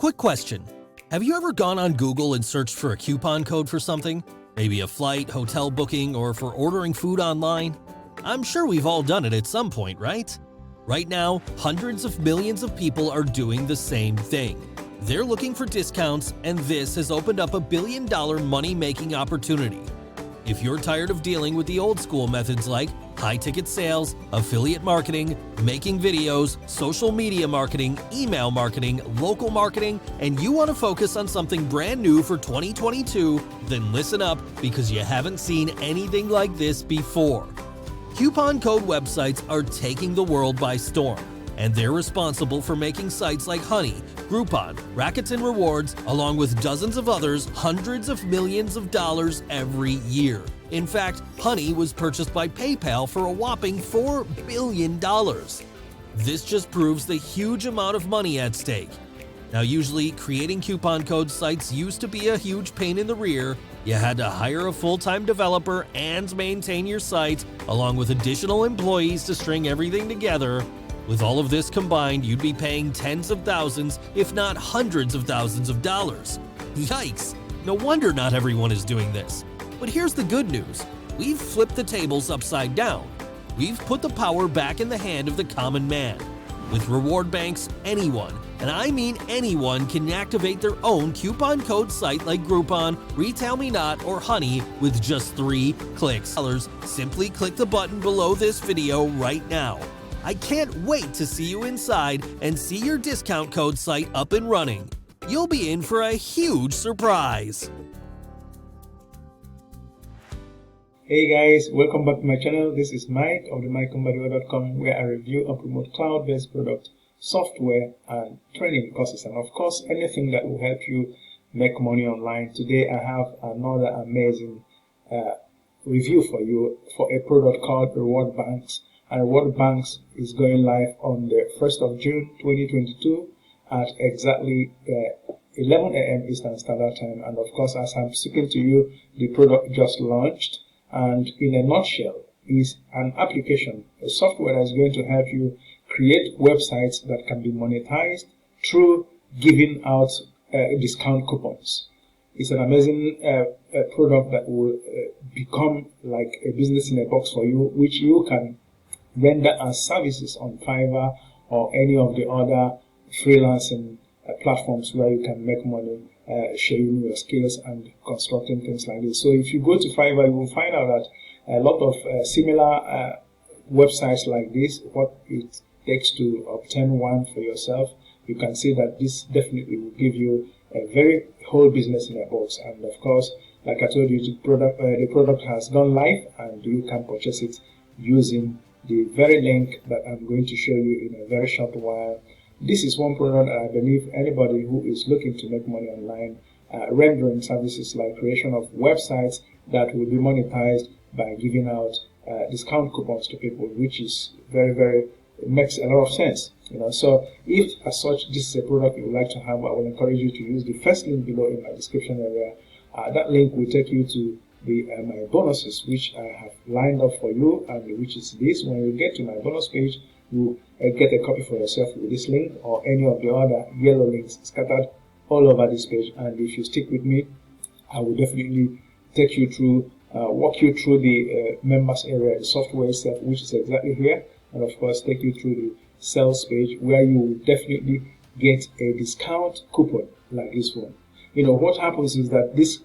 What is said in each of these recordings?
Quick question. Have you ever gone on Google and searched for a coupon code for something? Maybe a flight, hotel booking, or for ordering food online? I'm sure we've all done it at some point, right? Right now, hundreds of millions of people are doing the same thing. They're looking for discounts, and this has opened up $1 billion money-making opportunity. If you're tired of dealing with the old-school methods like high-ticket sales, affiliate marketing, making videos, social media marketing, email marketing, local marketing, and you want to focus on something brand new for 2022, then listen up because you haven't seen anything like this before. Coupon code websites are taking the world by storm, and they're responsible for making sites like Honey, Groupon, Rakuten Rewards, along with dozens of others, hundreds of millions of dollars every year. In fact, Honey was purchased by PayPal for a whopping $4 billion. This just proves the huge amount of money at stake. Now, usually, creating coupon code sites used to be a huge pain in the rear. You had to hire a full-time developer and maintain your site, along with additional employees to string everything together. With all of this combined, you'd be paying tens of thousands, if not hundreds of thousands of dollars. Yikes! No wonder not everyone is doing this. But here's the good news. We've flipped the tables upside down. We've put the power back in the hand of the common man. With RewardBanx, anyone, and I mean anyone, can activate their own coupon code site like Groupon, RetailMeNot, or Honey with just 3 clicks. Simply click the button below this video right now. I can't wait to see you inside and see your discount code site up and running. You'll be in for a huge surprise. Hey guys, welcome back to my channel. This is Mike of the Mbadiwe.com, where I review and promote cloud-based product, software, and training courses, and of course anything that will help you make money online. Today I have another amazing review for you for a product called RewardBanx. And RewardBanx is going live on the 1st of June 2022 at exactly 11 a.m. Eastern Standard Time. And of course, as I'm speaking to you, the product just launched. And in a nutshell, is an application, a software that is going to help you create websites that can be monetized through giving out discount coupons. It's an amazing product that will become like a business in a box for you, which you can render as services on Fiverr or any of the other freelancing platforms where you can make money sharing your skills and constructing things like this. So if you go to Fiverr, you will find out that a lot of similar websites like this, what it takes to obtain one for yourself, you can see that this definitely will give you a very whole business in a box. And of course, like I told you, the product has gone live and you can purchase it using the very link that I'm going to show you in a very short while. This is one product that I believe anybody who is looking to make money online, rendering services like creation of websites that will be monetized by giving out discount coupons to people, which is it makes a lot of sense. So if as such this is a product you would like to have, I will encourage you to use the first link below in my description area. That link will take you to my bonuses, which I have lined up for you, and which is this. When you get to my bonus page, you get a copy for yourself with this link or any of the other yellow links scattered all over this page. And if you stick with me, I will definitely take you through, walk you through the members area, the software itself, which is exactly here, and of course take you through the sales page where you will definitely get a discount coupon like this one. What happens is that this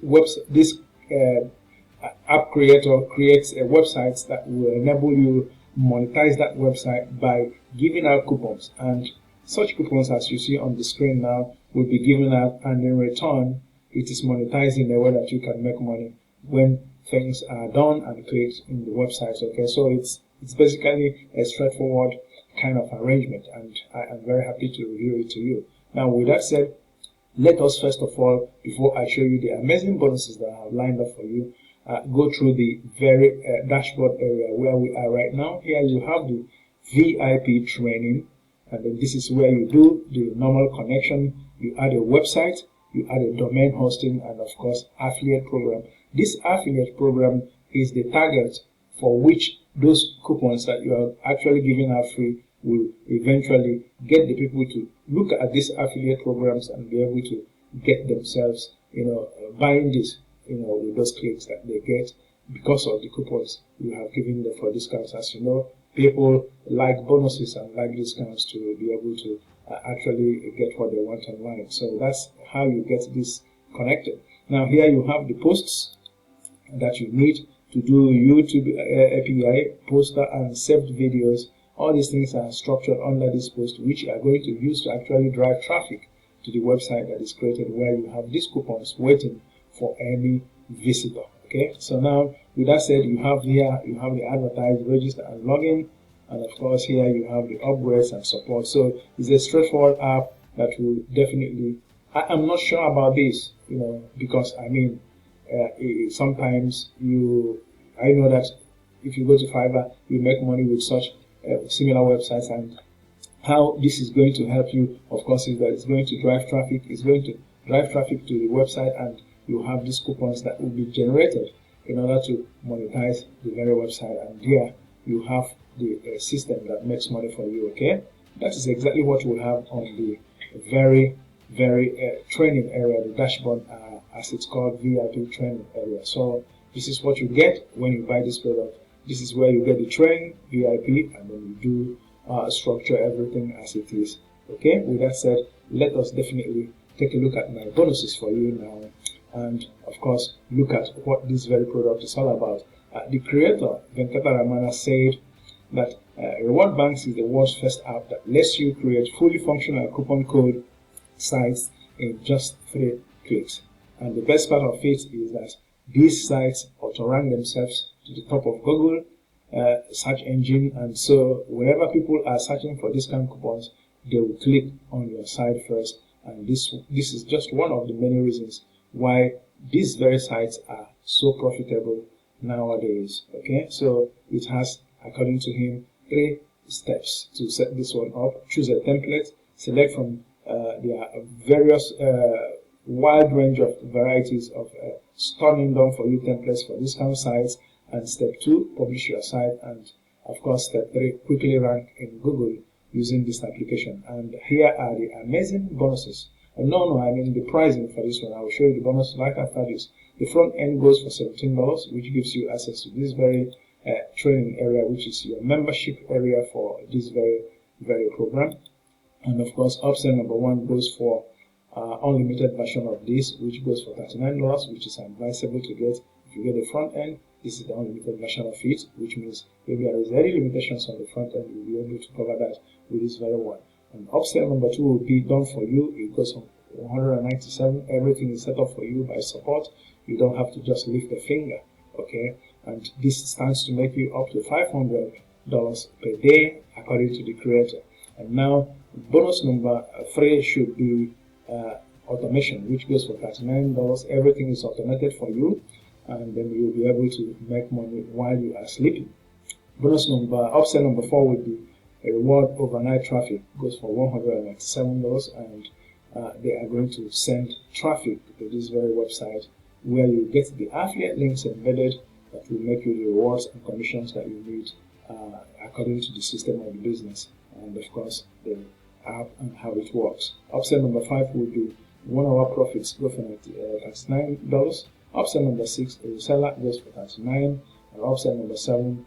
app creator creates a website that will enable you monetize that website by giving out coupons, and such coupons, as you see on the screen now, will be given out, and in return it is monetized in a way that you can make money when things are done and clicked in the website. Okay, so it's basically a straightforward kind of arrangement, and I am very happy to review it to you. Now, with that said, let us first of all, before I show you the amazing bonuses that I have lined up for you, go through the very dashboard area where we are right now. Here you have the VIP training, and then this is where you do the normal connection. You add a website, you add a domain hosting, and of course affiliate program. This affiliate program is the target for which those coupons that you are actually giving out free will eventually get the people to look at these affiliate programs and be able to get themselves, buying this, with those clicks that they get because of the coupons you have given them for discounts. As you know, people like bonuses and like discounts to be able to actually get what they want online. So that's how you get this connected. Now here you have the posts that you need to do YouTube API, poster, and saved videos. All these things are structured under this post, which you are going to use to actually drive traffic to the website that is created, where you have these coupons waiting for any visitor. Okay, so now with that said, you have here, you have the advertise, register, and login, and of course here you have the upgrades and support. So it's a straightforward app that will definitely, I'm not sure about this, because sometimes I know that if you go to Fiverr, you make money with such similar websites, and how this is going to help you, of course, is that it's going to drive traffic. It's going to drive traffic to the website, and you have these coupons that will be generated in order to monetize the very website. And here you have the system that makes money for you. Okay, that is exactly what we have on the very training area, the dashboard, as it's called, VIP training area. So this is what you get when you buy this product. This is where you get the training, VIP, and then you do structure everything as it is. Okay, with that said, let us definitely take a look at my bonuses for you now, and of course look at what this very product is all about. The creator, Venkata Ramana, said that RewardBanx is the world's first app that lets you create fully functional coupon code sites in just 3 clicks. And the best part of it is that these sites auto-rank themselves to the top of Google search engine, and so whenever people are searching for discount coupons, they will click on your site first. And this is just one of the many reasons why these very sites are so profitable nowadays. Okay, so it has, according to him, 3 steps to set this one up. Choose a template, select from their various wide range of varieties of stunning done for you templates for discount sites. And step 2, publish your site. And of course, step 3, quickly rank in Google using this application. And here are the amazing bonuses. I mean the pricing for this one. I will show you the bonus right after this. The front end goes for $17, which gives you access to this very training area, which is your membership area for this very program. And of course, Upsell number 1 goes for unlimited version of this, which goes for $39, which is advisable to get. If you get the front end, this is the unlimited version of it, which means if there is any limitations on the front end, you'll be able to cover that with this very one. And Upsell number 2 will be done for you. It goes from $197. Everything is set up for you by support. You don't have to just lift a finger. Okay, and this stands to make you up to $500 per day, according to the creator. And now bonus number 3 should be automation, which goes for $39. Everything is automated for you, and then you'll be able to make money while you are sleeping. Upsell number 4 would be a reward overnight traffic, goes for $197, and they are going to send traffic to this very website, where you get the affiliate links embedded that will make you the rewards and commissions that you need according to the system of the business, and of course the app and how it works. Upsell number 5 would be 1 hour profits, go for $39. Upsell number 6, a reseller, goes for $39, and upsell number 7,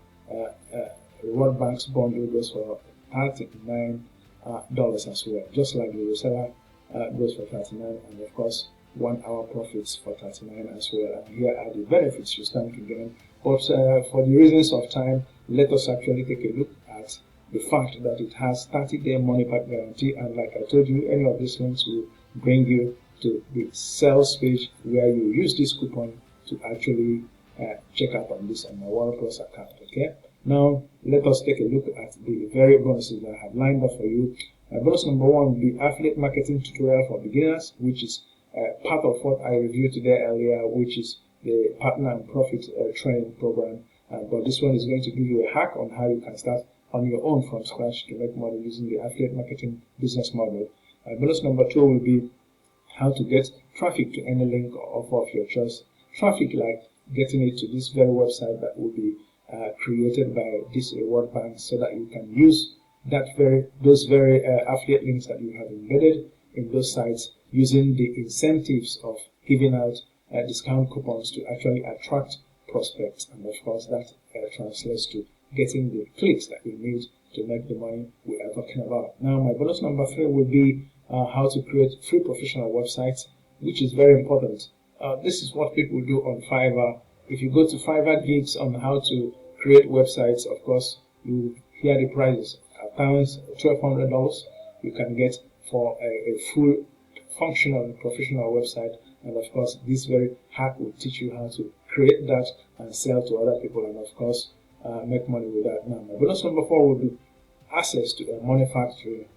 RewardBanx bundle, goes for $39 as well, just like the reseller goes for $39, and of course 1 hour profits for $39 as well. And here are the benefits you stand to gain. But for the reasons of time, let us actually take a look at the fact that it has 30-day money back guarantee, and like I told you, any of these links will bring you to the sales page where you use this coupon to actually check out on this on my WordPress account. Okay, now let us take a look at the very bonuses that I have lined up for you. Bonus number 1 will be affiliate marketing tutorial for beginners, which is part of what I reviewed today earlier, which is the partner and profit training program. But this one is going to give you a hack on how you can start on your own from scratch to make money using the affiliate marketing business model. Bonus number 2 will be how to get traffic to any link or offer of your choice. Traffic like getting it to this very website that will be created by this RewardBanx, so that you can use those very affiliate links that you have embedded in those sites, using the incentives of giving out discount coupons to actually attract prospects. And of course, that translates to getting the clicks that you need to make the money we are talking about. Now, my bonus number 3 will be how to create free professional websites, which is very important. This is what people do on Fiverr. If you go to Fiverr gigs on how to create websites, of course, you hear the prices. At times, $1,200 you can get for a full functional professional website. And of course, this very hack will teach you how to create that and sell to other people, and of course, make money with that. Now, my bonus number 4 will be access to a money factory.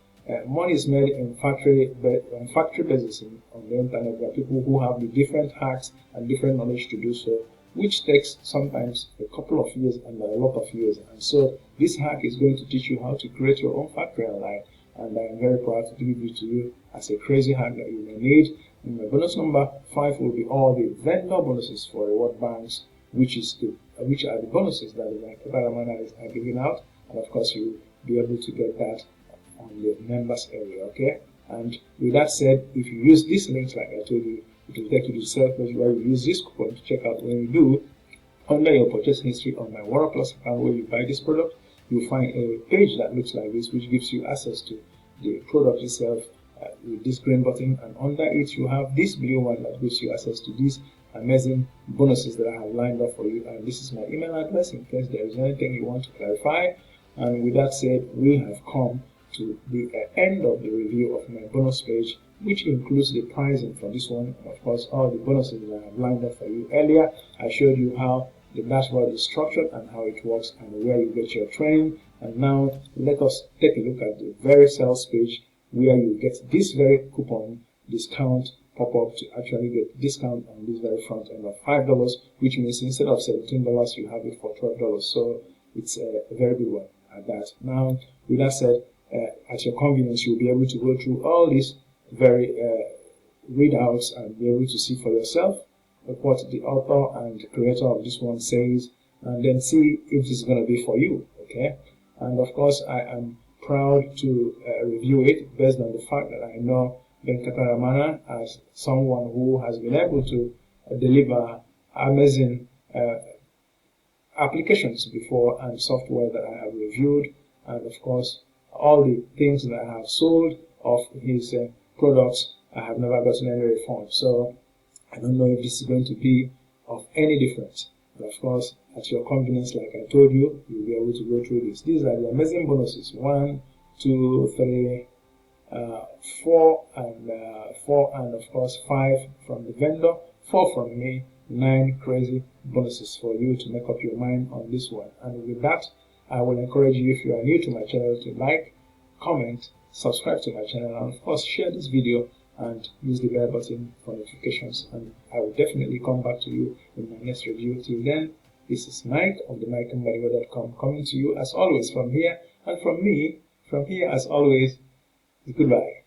Money is made in factory basis on the internet. There are people who have the different hacks and different knowledge to do so, which takes sometimes a couple of years and a lot of years. And so this hack is going to teach you how to create your own factory online. And I am very proud to give it to you as a crazy hack that you may need. And my bonus number 5 will be all the vendor bonuses for RewardBanx, which are the bonuses that the market are giving out. And of course, you'll be able to get that on the members area, okay? And with that said, if you use these links like I told you, it will take you to the sales page where you use this coupon to check out. When you do, under your purchase history on my Warrior Plus account where you buy this product, you'll find a page that looks like this, which gives you access to the product itself with this green button, and under it you have this blue one that gives you access to these amazing bonuses that I have lined up for you. And this is my email address in case there is anything you want to clarify. And with that said, we have come to the end of the review of my bonus page, which includes the pricing for this one, and of course all the bonuses that I have lined up for you. Earlier I showed you how the dashboard is structured and how it works and where you get your training. And now let us take a look at the very sales page where you get this very coupon discount pop up to actually get discount on this very front end of $5, which means instead of $17 you have it for $12. So it's a very good one at that. Now with that said, at your convenience, you'll be able to go through all these very readouts and be able to see for yourself what the author and creator of this one says, and then see if this is going to be for you, okay? And of course, I am proud to review it based on the fact that I know Venkataramana as someone who has been able to deliver amazing applications before and software that I have reviewed, and of course, all the things that I have sold of his products, I have never gotten any refund. So I don't know if this is going to be of any difference. And of course, at your convenience, like I told you, you'll be able to go through this. These are the amazing bonuses: 1, 2, 3, 4, and of course 5 from the vendor, 4 from me, 9 crazy bonuses for you to make up your mind on this one. And with that, I will encourage you, if you are new to my channel, to like, comment, subscribe to my channel, and of course share this video and use the bell button for notifications. And I will definitely come back to you in my next review. Till then, this is Mike of the Mbadiwe.com coming to you as always from here, and from me, from here as always, goodbye.